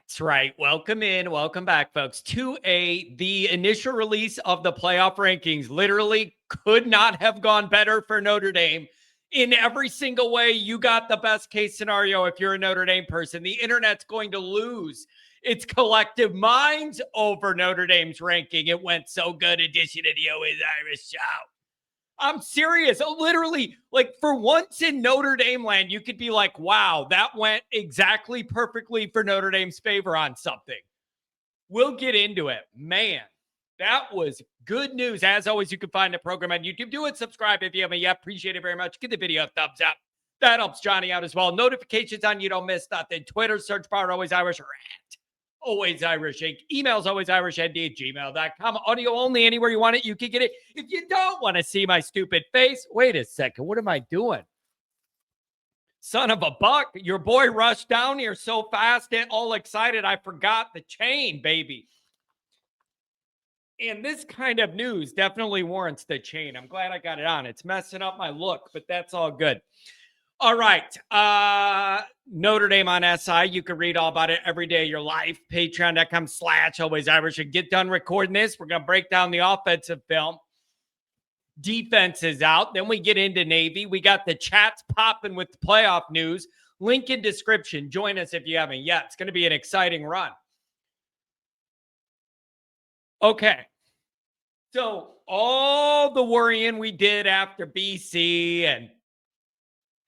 That's right. Welcome in. Welcome back, folks, to the initial release of the playoff rankings. Literally could not have gone better for Notre Dame. In every single way, you got the best case scenario if you're a Notre Dame person. The internet's going to lose its collective minds over Notre Dame's ranking. It went so good. Edition of the Always Irish Show. I'm serious. Literally, like for once in Notre Dame land, you could be like, wow, that went exactly perfectly for Notre Dame's favor on something. We'll get into it. Man, that was good news. As always, you can find the program on YouTube. Do it. Subscribe if you haven't yet. Appreciate it very much. Give the video a thumbs up. That helps Johnny out as well. Notifications on you don't miss nothing. Twitter, search bar, Always Irish, or at Always Irish Inc. Emails alwaysirishnd@gmail.com. Audio only. Anywhere you want it, you can get it. If you don't want to see my stupid face, wait a second. What am I doing? Son of a buck. Your boy rushed down here so fast and all excited, I forgot the chain, baby. And this kind of news definitely warrants the chain. I'm glad I got it on. It's messing up my look, but that's all good. All right. Notre Dame on SI. You can read all about it every day of your life. Patreon.com/Always Irish. And get done recording this. We're going to break down the offensive film. Defense is out. Then we get into Navy. We got the chats popping with the playoff news. Link in description. Join us if you haven't yet. It's going to be an exciting run. Okay. So all the worrying we did after BC and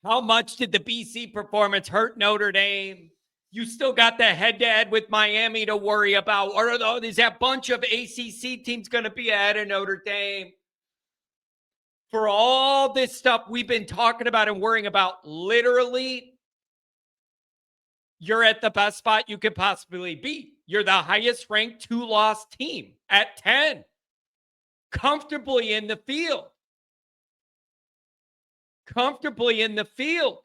how much did the BC performance hurt Notre Dame? You still got the head-to-head with Miami to worry about. Or is that bunch of ACC teams going to be ahead of Notre Dame? For all this stuff we've been talking about and worrying about, literally, you're at the best spot you could possibly be. You're the highest-ranked two-loss team at 10. Comfortably in the field. Comfortably in the field.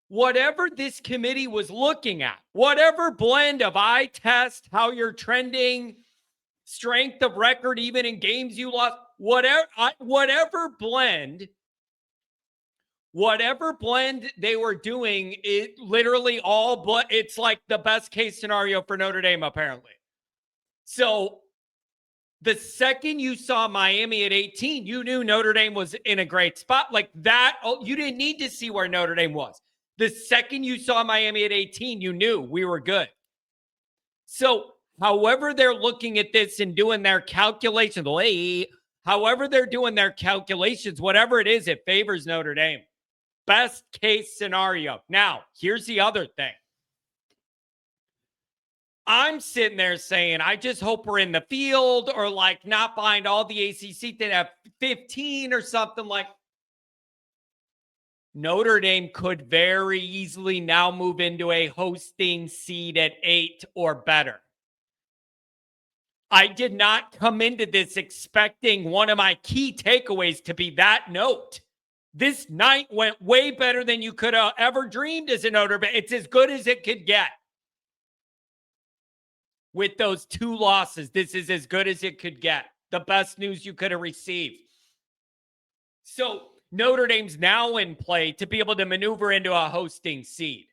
Whatever this committee was looking at, whatever blend of eye test, how you're trending, strength of record, even in games you lost, whatever blend they were doing, it literally it's like the best case scenario for Notre Dame, apparently. So the second you saw Miami at 18, you knew Notre Dame was in a great spot. Like that, you didn't need to see where Notre Dame was. The second you saw Miami at 18, you knew we were good. So however they're looking at this and doing their calculations, whatever it is, it favors Notre Dame. Best case scenario. Now, here's the other thing. I'm sitting there saying, I just hope we're in the field or like not behind all the ACC that have 15 or something like. Notre Dame could very easily now move into a hosting seed at 8 or better. I did not come into this expecting one of my key takeaways to be that note. This night went way better than you could have ever dreamed as a Notre Dame. It's as good as it could get. With those two losses, this is as good as it could get. The best news you could have received. So Notre Dame's now in play to be able to maneuver into a hosting seed.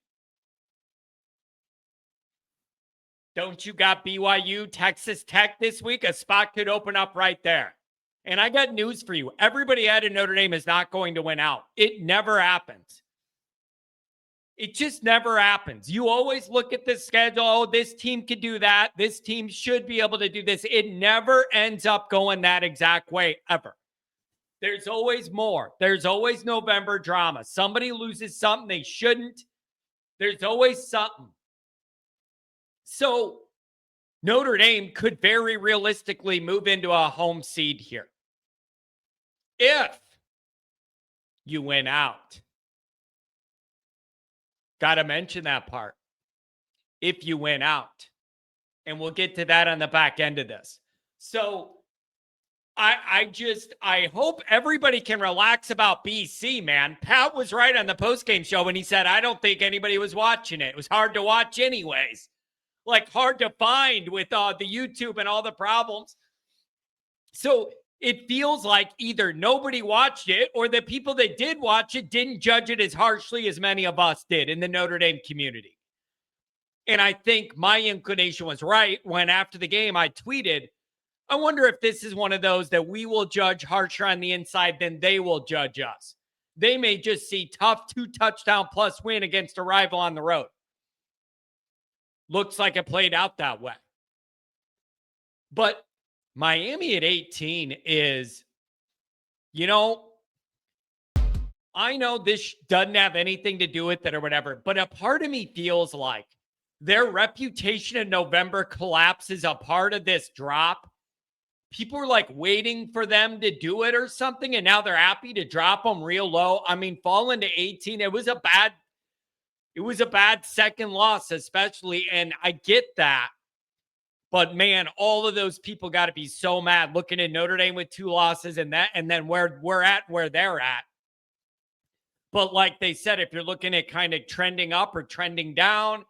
Don't you got BYU, Texas Tech this week? A spot could open up right there. And I got news for you. Everybody at Notre Dame is not going to win out. It never happens. It just never happens. You always look at the schedule. Oh, this team could do that. This team should be able to do this. It never ends up going that exact way ever. There's always more. There's always November drama. Somebody loses something they shouldn't. There's always something. So Notre Dame could very realistically move into a home seed here. If you win out. Got to mention that part. If you win out. And we'll get to that on the back end of this. So I hope everybody can relax about BC, man. Pat was right on the postgame show when he said, I don't think anybody was watching it. It was hard to watch anyways. Like hard to find with the YouTube and all the problems. So it feels like either nobody watched it or the people that did watch it didn't judge it as harshly as many of us did in the Notre Dame community. And I think my inclination was right when after the game I tweeted, I wonder if this is one of those that we will judge harsher on the inside than they will judge us. They may just see tough 2-touchdown plus win against a rival on the road. Looks like it played out that way. But Miami at 18 is, I know this doesn't have anything to do with it or whatever, but a part of me feels like their reputation in November collapses a part of this drop. People are like waiting for them to do it or something, and now they're happy to drop them real low. I mean, falling to 18, it was a bad second loss, especially, and I get that. But man, all of those people got to be so mad looking at Notre Dame with 2 losses and then where they're at. But like they said, if you're looking at kind of trending up or trending down,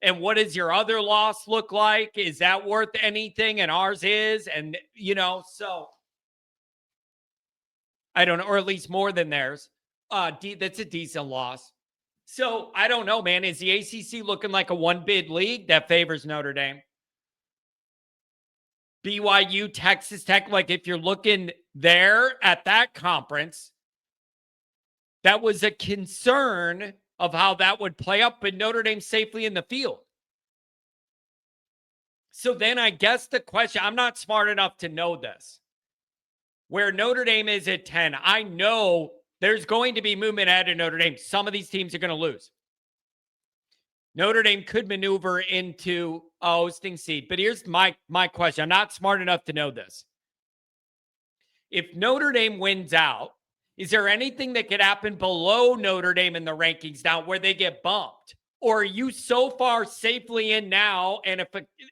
and what does your other loss look like? Is that worth anything? And ours is. And, so I don't know, or at least more than theirs. That's a decent loss. So I don't know, man. Is the ACC looking like a one-bid league that favors Notre Dame? BYU, Texas Tech, like if you're looking there at that conference, that was a concern of how that would play up, but Notre Dame safely in the field. So then I guess the question, I'm not smart enough to know this. Where Notre Dame is at 10, I know there's going to be movement ahead of Notre Dame. Some of these teams are going to lose. Notre Dame could maneuver into a hosting seat. But here's my question. I'm not smart enough to know this. If Notre Dame wins out, is there anything that could happen below Notre Dame in the rankings now where they get bumped? Or are you so far safely in now and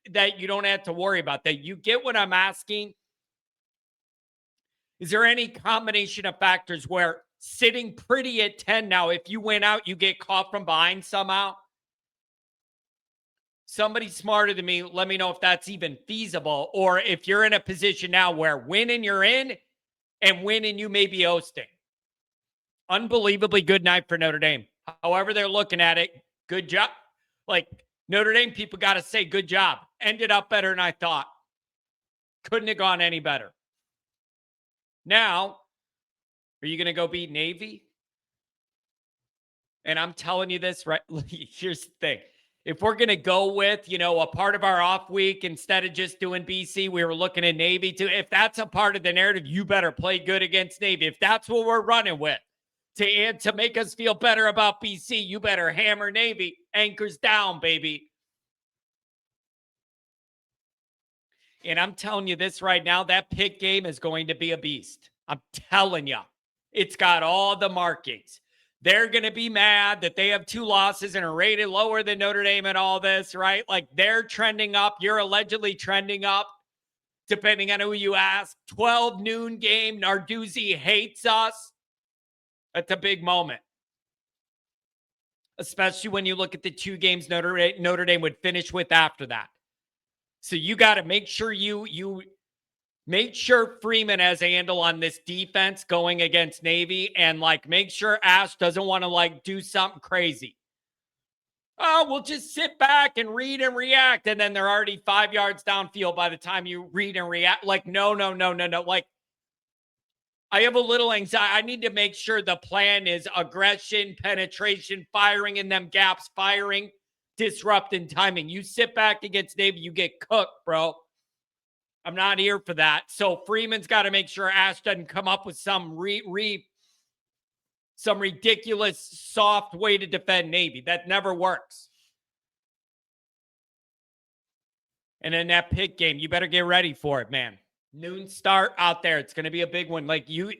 that you don't have to worry about that? You get what I'm asking? Is there any combination of factors where sitting pretty at 10 now, if you win out, you get caught from behind somehow? Somebody smarter than me, let me know if that's even feasible, or if you're in a position now where winning you're in and winning you may be hosting. Unbelievably good night for Notre Dame. However they're looking at it, good job. Like Notre Dame people got to say good job. Ended up better than I thought. Couldn't have gone any better. Now, are you going to go beat Navy? And I'm telling you this, right? Here's the thing. If we're going to go with, a part of our off week, instead of just doing BC, we were looking at Navy too. If that's a part of the narrative, you better play good against Navy. If that's what we're running with to make us feel better about BC, you better hammer Navy. Anchors down, baby. And I'm telling you this right now, that Pitt game is going to be a beast. I'm telling you, it's got all the markings. They're going to be mad that they have 2 losses and are rated lower than Notre Dame and all this, right? Like they're trending up. You're allegedly trending up, depending on who you ask. 12 noon game. Narduzzi hates us. That's a big moment. Especially when you look at the 2 games Notre Dame would finish with after that. So you got to make sure you make sure Freeman has a handle on this defense going against Navy, and make sure Ash doesn't want to do something crazy. Oh, we'll just sit back and read and react. And then they're already 5 yards downfield by the time you read and react. No. I have a little anxiety. I need to make sure the plan is aggression, penetration, firing in them gaps, firing, disrupting timing. You sit back against Navy, you get cooked, bro. I'm not here for that. So Freeman's got to make sure Ash doesn't come up with some some ridiculous soft way to defend Navy. That never works. And in that Pitt game, you better get ready for it, man. Noon start out there. It's going to be a big one.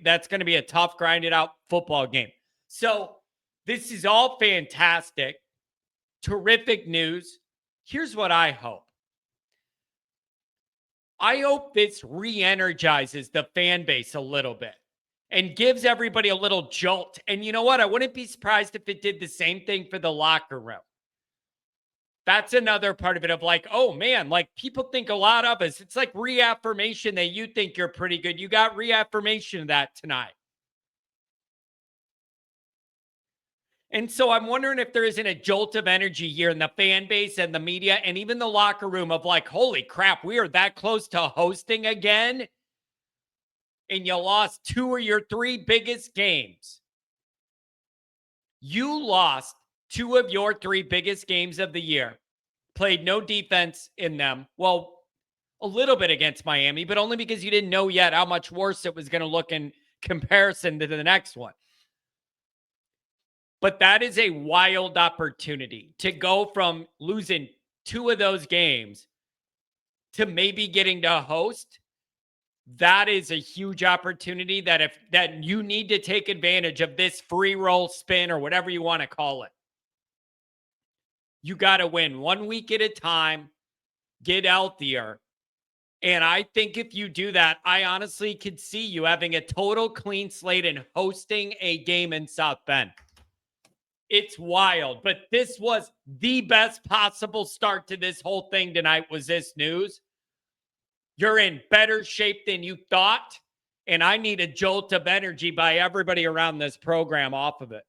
That's going to be a tough, grinded out football game. So this is all fantastic. Terrific news. Here's what I hope. I hope this re-energizes the fan base a little bit and gives everybody a little jolt. And you know what? I wouldn't be surprised if it did the same thing for the locker room. That's another part of it of like, oh man, like people think a lot of us. It's like reaffirmation that you think you're pretty good. You got reaffirmation of that tonight. And so I'm wondering if there isn't a jolt of energy here in the fan base and the media and even the locker room of like, holy crap, we are that close to hosting again. And you lost two of your three biggest games. You lost two of your three biggest games of the year. Played no defense in them. Well, a little bit against Miami, but only because you didn't know yet how much worse it was going to look in comparison to the next one. But that is a wild opportunity to go from losing two of those games to maybe getting to host. That is a huge opportunity that you need to take advantage of this free roll spin or whatever you want to call it. You got to win 1 week at a time, get healthier. And I think if you do that, I honestly could see you having a total clean slate and hosting a game in South Bend. It's wild, but this was the best possible start to this whole thing tonight was this news. You're in better shape than you thought, and I need a jolt of energy by everybody around this program off of it.